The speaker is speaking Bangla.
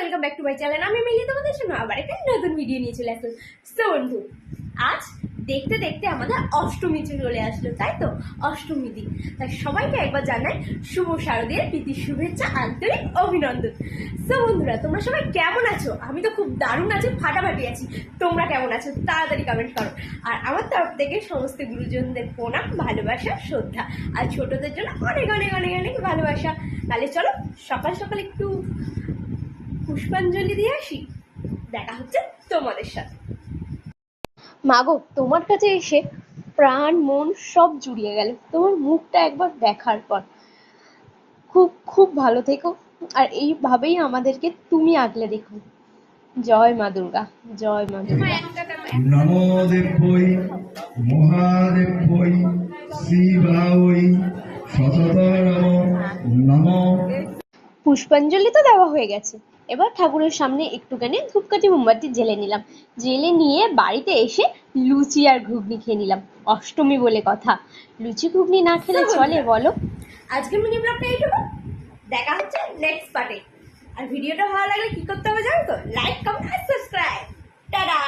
Welcome back to my channel. আমি মিলি তোমাদের জন্য আবার একটা নতুন ভিডিও নিয়ে চলে আসলাম। সো বন্ধু, আজ দেখতে দেখতে আমাদের অষ্টমী চলে আসলো, তাই তো? অষ্টমী দিন, তাই সবাইকে একবার জানাই শুভ শারদীয়ার প্রীতি শুভেচ্ছা, আন্তরিক অভিনন্দন। সো বন্ধুরা, তোমরা সবাই কেমন আছো? আমি তো খুব দারুণ আছি, ফাটাফাটি আছি। তোমরা কেমন আছো তাড়াতাড়ি কমেন্ট করো। আর আমার তরফ থেকে সমস্ত গুরুজনদের প্রণাম, ভালোবাসা, শ্রদ্ধা, আর ছোটদের জন্য অনেক অনেক অনেক অনেক ভালোবাসা। তাহলে চলো সকাল সকাল একটু পুষ্পাঞ্জলি দিয়ে আসি। দেখা হচ্ছে তোমাদের সাথে। মাগো, তোমার কাছে এসে প্রাণ মন সব জুড়িয়ে গেল তোমার মুখটা একবার দেখার পর। খুব খুব ভালো থেকো, আর এইভাবেই আমাদেরকে তুমি আগলে রেখো। জয় মা দুর্গা, জয় মা দুর্গা। নমো দেব্যই মহাদেব্যই শিবায় শততর নমো। পুষ্পাঞ্জলি তো দেওয়া হয়ে গেছে, এবার ঠাকুরের সামনে একটুখানি ধূপকাঠি মোমবাতি জেলে নিলাম। জেলে নিয়ে বাড়িতে এসে লুচি আর ঘুগনি খেয়ে নিলাম। অষ্টমী বলে কথা, লুচি ঘুগনি না খেলে চলে বলো? আজকের মিনি ব্লগটা এইটুকু। দেখা হচ্ছে নেক্সট পার্টে। আর ভিডিওটা ভালো লাগলে কি করতে হবে জানো তো? লাইক, কমেন্ট আর সাবস্ক্রাইব। টাটা।